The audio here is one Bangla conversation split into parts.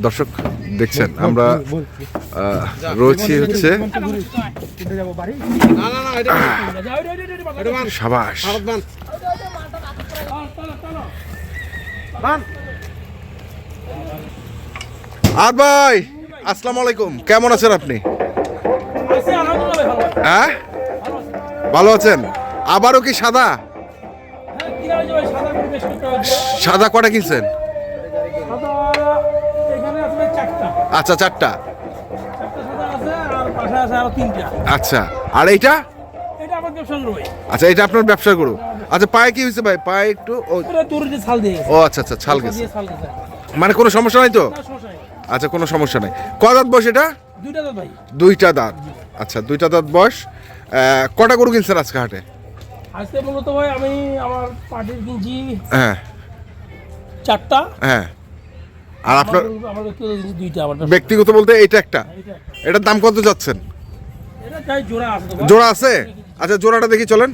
দর্শক দেখছেন আমরা রয়েছি হচ্ছে সাবাস আর ভাই আসসালামু আলাইকুম, কেমন আছেন আপনি? হ্যাঁ ভালো আছেন? আবারও কি সাদা সাদা কটা কিনছেন? আচ্ছা চারটা। আচ্ছা আর এইটা? আচ্ছা এটা আপনার ব্যবসা করো। আচ্ছা পায়ে কি হয়েছে ভাই? পায়ে একটু ও আচ্ছা আচ্ছা ছাল গেছে, মানে কোনো সমস্যা নাই তো? আচ্ছা কোনো সমস্যা নাই। কয় দাঁত বয়স এটা? দুইটা দাঁত। আচ্ছা দুইটা দাঁত বয়স। কটা গরু কিনছেন আজকে হাটে? আজকে মূলত ভাই আমি আমার পার্টির কিনছি হ্যাঁ চারটা। হ্যাঁ আর আপনার দুইটা ব্যক্তিগত বলতে এইটা একটা। এটার দাম কত যাচ্ছেন? জোড়া আছে? আচ্ছা জোড়াটা দেখি চলেন।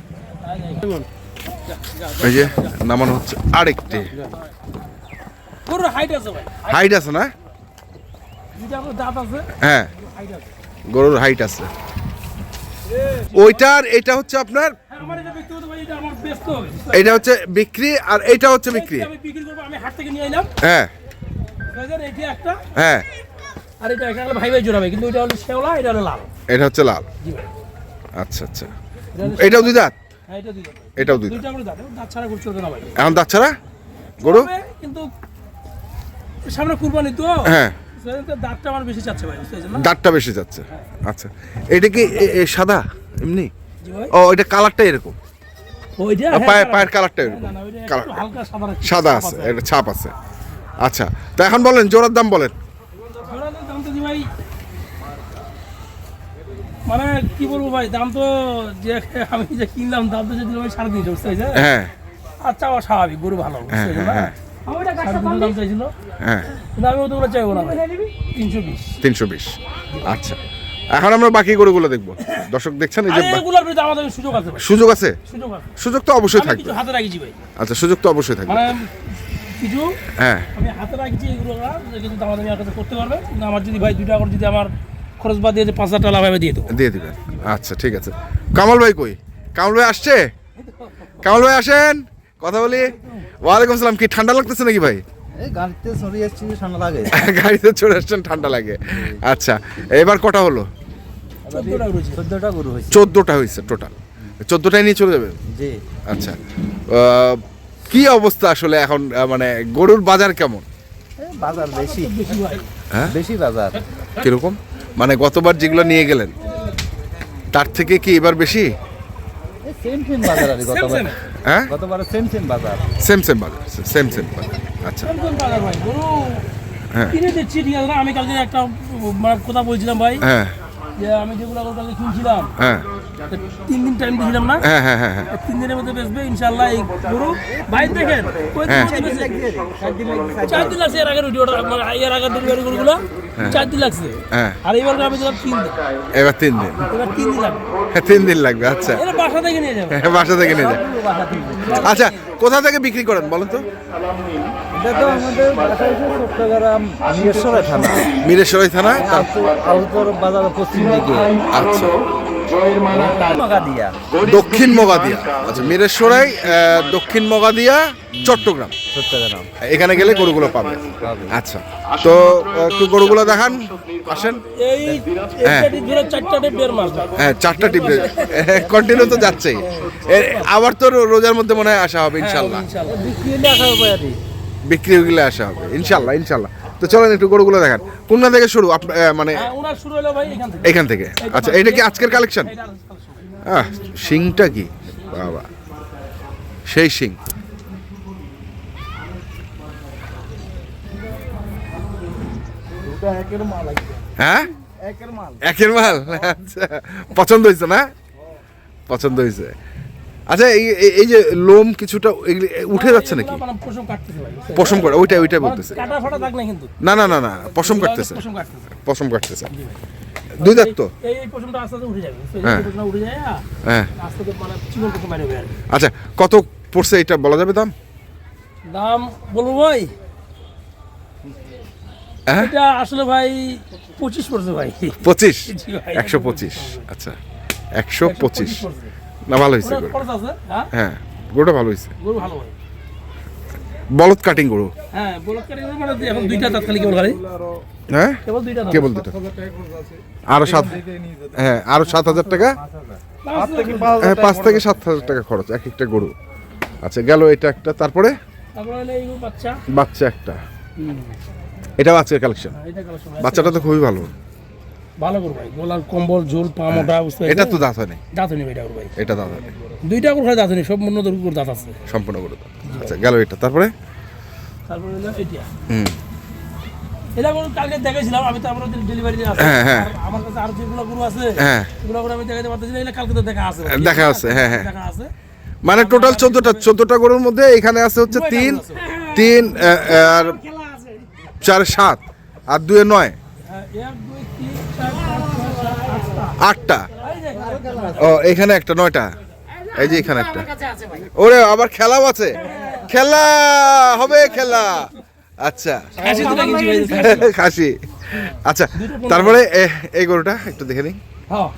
এই যে নামানো হচ্ছে আরেকটি। হাইট আছে না? হ্যাঁ গরুর হাইট আছে। ওইটার এটা হচ্ছে আপনার, এটা হচ্ছে বিক্রি আর এইটা হচ্ছে বিক্রি। হ্যাঁ হ্যাঁ আর এটা এখানে ভাই ভাই জোড়াবে, কিন্তু এটা হলো শেওলা, এটা হলো লাল। এটা হচ্ছে লাল। আচ্ছা আচ্ছা এটাও দুই দাঁত? হ্যাঁ এটা দুই দাঁত। এটাও দুই দাঁত। দুইটা করে দাঁত, দাঁত ছাড়া গরু চলবে না ভাই। এখন দাঁত ছাড়া গরু? কিন্তু সামনে কুরবানি তো, হ্যাঁ দাঁতটা আমার বেশি চাচ্ছে ভাই, বুঝতে পারছেন না? দাঁতটা বেশি যাচ্ছে। আচ্ছা এটা কি সাদা এমনি? জি ভাই। ও এটা কালারটা এরকম? ওইটা পায়ের কালারটা এরকম? না, ওইটা একটু কালার হালকা সাদা রাখছি। সাদা আছে, এটা ছাপ আছে। আচ্ছা তো এখন বলেন জোড়ার দাম বলেন। জোড়াটার দাম তো জি ভাই, মানে কি বলবো ভাই, দাম তো যে আমি যে কিনলাম দাম তো যদি ভাই 350, বুঝতে পারছেন? হ্যাঁ আচ্ছা স্বাভাবিক, গরু ভালো, বুঝতে হ্যাঁ পারছেন না? হ্যাঁ দাম চাইছিল, হ্যাঁ কিন্তু আমি ওগুলো চাইবো না ভাই। 320। 320। আচ্ছা এখন আমরা বাকি গরুগুলো দেখবো। দর্শক দেখছেন এই যে আর এগুলোর ভিতরে আমাদের সুযোগ আছে ভাই, সুযোগ আছে। সুযোগ আছে। সুযোগ তো অবশ্যই আমি থাকবে। কিছু হাতে রাখিছি ভাই, আচ্ছা সুযোগ তো অবশ্যই থাকবে। মানে কিছু হ্যাঁ আমি হাতে রাখছি, এগুলো কিন্তু দামাদামি আর কাছে করতে পারবে, কিন্তু আমার যদি ভাই 2 টাকা করে যদি আমার খরচ বাদ দিয়ে 5,000 টাকা লাভ আমি দিয়ে দেবো। দিয়ে দিবেন। আচ্ছা ঠিক আছে। কামাল ভাই কই? কামাল ভাই আসছে? কামাল ভাই আসেন কথা বলি। ওয়ালাইকুম সালাম। কি ঠান্ডা লাগতেছে নাকি ভাই? এই গাড়িতে চড়ে যাচ্ছি, ঠান্ডা লাগে। গাড়িতে চলে আসছেন ঠান্ডা লাগে। আচ্ছা এবার কটা হলো? 14টা গরু হয়েছে। 14টা হয়েছে টোটাল। 14টাই নিয়ে চলে যাবেন? জি। আচ্ছা কি অবস্থা আসলে এখন, মানে গরুর বাজার কেমন? বাজার বেশি, হ্যাঁ বেশি বাজার। কিরকম? মানে গতবার যেগুলো নিয়ে গেলেন তার থেকে কি এবার বেশি? সেম সেম বাজার আর গতবার। হ্যাঁ গতবার সেম সেম বাজার। সেম বাজার, সেম বাজার। আচ্ছা বাজার ভাই, গরু হ্যাঁ কিনে দিচ্ছি, ঠিক আছে না? আমি কালকে একটা মানে কথা বলছিলাম ভাই, হ্যাঁ যে আমি যেগুলো কালকে কিনছিলাম হ্যাঁ 3 দিন টাইম দিয়েছিলাম না, হ্যাঁ হ্যাঁ হ্যাঁ হ্যাঁ 3 দিনের মধ্যে বেচবে ইনশাআল্লাহ। এই গরু ভাই দেখেন কই দিন মধ্যে বেচে 4 দিন লাগছে। এর আগের ভিডিওটা মানে এর আগের ডেলিভারি গরুগুলো 4 দিন লাগছে। হ্যাঁ আর এবার আমি দিলাম 3 দিন, এবার 3 দিন। এবার 3 দিন লাগবে। 3 দিন লাগবে। আচ্ছা এরা বাসা থেকে নিয়ে যাবে। বাসা থেকে নিয়ে যান। আচ্ছা কোথা থেকে বিক্রি করেন বলেন তো? এটা তো আমাদের বাসা হচ্ছে চট্টগ্রাম মিরসরাই থানা, মিরেশ্বরই থানা। আলতর বাজার পশ্চিম দিকে। আচ্ছা মগাদিয়া, দক্ষিণ মগাদিয়া। আচ্ছা মিরেশ্বরাই দক্ষিণ মগাদিয়া চট্টগ্রাম। চট্টগ্রাম। এখানে গেলে গরুগুলো পাবে। আচ্ছা তো একটু গরুগুলো দেখান, আসেন। এই হ্যাঁ। একটা ধরে 4টা 1.5 মাস ভাই। হ্যাঁ 4টা টিপে কন্টিনিউ তো যাচ্ছেই। আবার তো রোজার মধ্যে মনে হয় আসা হবে ইনশাল্লাহ। ইনশাআল্লাহ বিক্রি হলে আসা হবে আর কি। বিক্রি হয়ে আসা হবে ইনশাল্লাহ ইনশাল্লাহ। তো চলেন একটু গরুগুলো দেখান। কোনটা থেকে শুরু? মানে হ্যাঁ, ওনার শুরু হলো ভাই এখান থেকে। এখান থেকে। আচ্ছা এটা কি আজকের কালেকশন? এটা আর শিংটা কি বাবা, সেই শিং। হ্যাঁ একের মাল। আচ্ছা পছন্দ হয়েছে না? পছন্দ হয়েছে। আচ্ছা এই যে লোম কিছুটা উঠে যাচ্ছে নাকি? মানে পশম কাটতেছে ভাই, বুঝছেন? পশম কাটা, ওইটাই বলতেছে। কাটা ফাটা দাগ নাই কিন্তু। না না না না পশম কাটতেছে, পশম কাটতেছে। পশম কাটতেছে। দুই দাঁত তো? এই পশমটা আস্তে আস্তে উঠে যাবে, বুঝছেন? হ্যাঁ। এই পশমটা উঠে যায় হ্যাঁ আস্তে আস্তে মানে চিকন পশম বাইরে হবে আর কি। আচ্ছা কত পড়ছে এটা বলা যাবে দাম? দাম বলবো ভাই, হ্যাঁ এটা আসলে ভাই 25 পড়ছে ভাই। 25 জি ভাই। 125 আচ্ছা 125 পড়ছে। না ভালো হয়েছে ওটা গরু খরচ আছে, হ্যাঁ? হ্যাঁ গরুটা ভালো হয়েছে গরু ভালো ভাই। বলদ কাটিং গরু হ্যাঁ, বলদ কাটিং মানে এখন দুইটা দাঁত খালি কেবল খালি। হ্যাঁ কেবল দুইটা দাঁত। কেবল দুটো আরো 7 হ্যাঁ আরো 7,000 টাকা হ্যাঁ 5 থেকে 7,000 টাকা খরচ এক একটা গরু আচ্ছা গেল এটা একটা তারপরে তারপরে হলো এই গরু বাচ্চা। বাচ্চা একটা এটা বাচ্চার কালেকশন হ্যাঁ, এটা কালেকশন। বাচ্চাটা তো খুবই ভালো ভালো গরু ভাই। গলার কম্বল, ঝোল, পা মোটা বুঝতে এটা তো দাঁত হয়নি দাঁত নেই এটা গরু ভাই। এটা দাঁত হয়নি দুইটা গরু খালি দাঁত নেই, সব মন্য গরুর দাঁত আছে। সম্পূর্ণ গরু দাঁত। আচ্ছা গেল এটা তারপরে তারপরে হলো এটা। হুম এটা গরু কালকে দেখাইছিলাম আমি, তারপরে ডেলিভারি দিয়ে আছে। হ্যাঁ, হ্যাঁ। আর আমার কাছে আর যেগুলো গরু আছে হ্যাঁ এগুলো গরু আমি দেখাইতে পারতেছি না, এগুলো কালকে তো দেখা আছে ভাই। দেখা আছে, হ্যাঁ, হ্যাঁ। দেখা আছে। মানে টোটাল 14টা গরুর মধ্যে এখানে আছে হচ্ছে 3 আর 4 7 আর 2 9 হ্যাঁ, 1 2 3 4 5 6 7 8টা এই যে ও এখানে একটা 9টা এই যে এখানে একটা ওরে আবার খেলাও আছে খেলা হবে খেলা আচ্ছা খাসি দুটো কিনছি ভাই। খাসি আচ্ছা তারপরে এই গরুটা একটু দেখে নিই হ্যাঁ,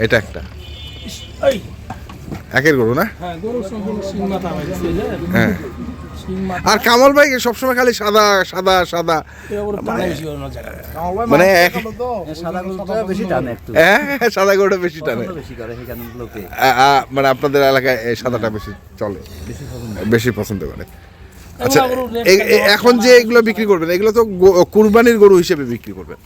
এটা একটা এই একের গরু না হ্যাঁ, গরুর সম্পূর্ণ শিং মাথা ভাই, বুঝলে? হ্যাঁ শিং মাথা। আর কামাল ভাই সবসময় খালি সাদা সাদা সাদা এটা গরু টানা বেশি করে না জায়গায়। মানে সাদা গরুটা বেশি টানে একটু সাদা গরুটা বেশি টানে বেশি করে সেখানে লোকে মানে আপনাদের এলাকায় এই সাদাটা বেশি চলে বেশি পছন্দ করে আচ্ছা এগুলো গরুর rate এখন যে এগুলো বিক্রি করবেন এগুলো তো কুরবানির গরু হিসেবে বিক্রি করবেন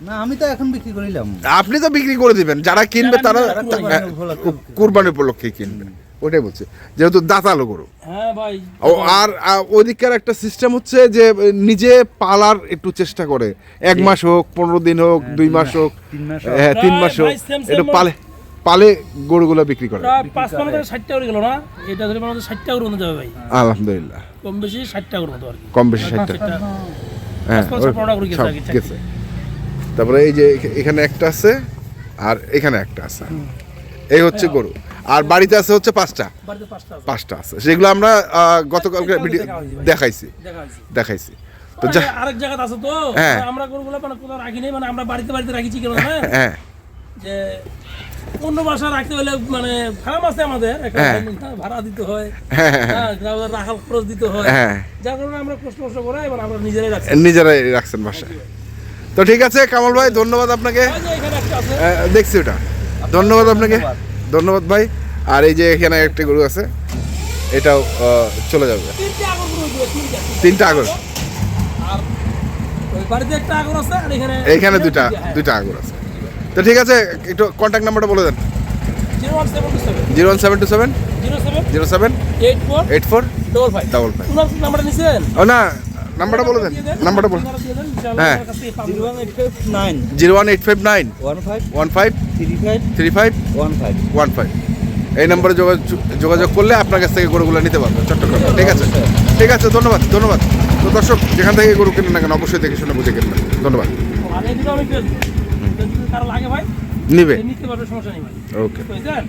না আমি তো এখন বিক্রি করিলাম আপনি তো বিক্রি করে দিবেন যারা কিনবে তারা কুরবানির উপলক্ষে। কুরবানির উপলক্ষে কিনবে ওটাই বলছে যেহেতু দাঁতালো গরু হ্যাঁ ভাই। আর ওদিককার একটা সিস্টেম হচ্ছে যে নিজে পালার একটু চেষ্টা করে 1 মাস হোক 15 দিন হোক 2 মাস হোক 3 মাস হ্যাঁ 3 মাস হোক ভাই, same একটু লোক। পালে পালে গরুগুলো বিক্রি করে প্রায় 5 থেকে 60টা করে গেল না, এটা ধরে মানে 60টা করে যাবে ভাই, আলহামদুলিল্লাহ কম বেশি 60টা করে মতো আর কি। কম বেশি 60টা হ্যাঁ পাঁচ পাঁচটা product গেছে সব আগে থেকে। গেছে তারপরে এই যে এখানে একটা আছে আর এখানে একটা আছে এই হচ্ছে গরু আর বাড়িতে আছে হচ্ছে 5টা বাড়িতে 5টা আছে। 5টা আছে সেগুলো আমরা গতকালকে ভিডিও দেখাইছি দেখা হয়েছে। দেখাইছি তো ওই যা আরেক জায়গাতে আছে তো, হ্যাঁ। আমরা গরুগুলো মানে কোথাও রাখি নাই, মানে আমরা বাড়িতে বাড়িতে রাখিছি কেন জানেন? হ্যাঁ যে অন্য বাসা রাখতে হলে মানে ফার্ম আছে আমাদের, একটা হ্যাঁ। ভাড়া দিতে হয়, হ্যাঁ হ্যাঁ হ্যাঁ, গ্রামের রাখাল খরচ দিতে হয়, হ্যাঁ যার কারণে আমরা কষ্ট করে এবার আমরা নিজেরাই রাখছি। নিজেরাই রাখছেন বাসায় তো ঠিক আছে কামাল ভাই ধন্যবাদ আপনাকে ওই যে এখানে একটা আছে, দেখছি ওটা ধন্যবাদ আপনাকে ধন্যবাদ ভাই আর এই যে এখানে একটা গরু আছে এটাও চলে যাবে 3টে আগর গরু দিবে, 3টা আগর আর ওই বাড়িতে একটা আগর আছে আর এখানে এইখানে দুইটা হ্যাঁ। দুইটা আগর আছে তো ঠিক আছে একটু কন্ট্যাক্ট নাম্বারটা বলে দেন 01727 01727 07 07 84 84 55 55 তোমার নাম্বারটা নিছেন? ও না নাম্বারটা বলে দেন নাম্বারটা বলে দিয়ে দেন, ইনশাআল্লাহ হ্যাঁ। আমার কাছ থেকে পাবেন। 01859 01859 15 15 35 35 15 15 এই নম্বরে যোগাযোগ করলে আপনার কাছ থেকে গরুগুলো নিতে পারবেন চট্টগ্রাম ঠিক আছে ঠিক আছে ধন্যবাদ ধন্যবাদ তো দর্শক যেখান থেকে গরু কিনেন না কেন অবশ্যই দেখে শুনে বুঝে কিনবেন ধন্যবাদ আর এই দুটো আমি পেয়ে দেবো। যদি কারো লাগে ভাই নিবে নিতে পারবে, সমস্যা নেই ভাই। ওকে বুঝলেন?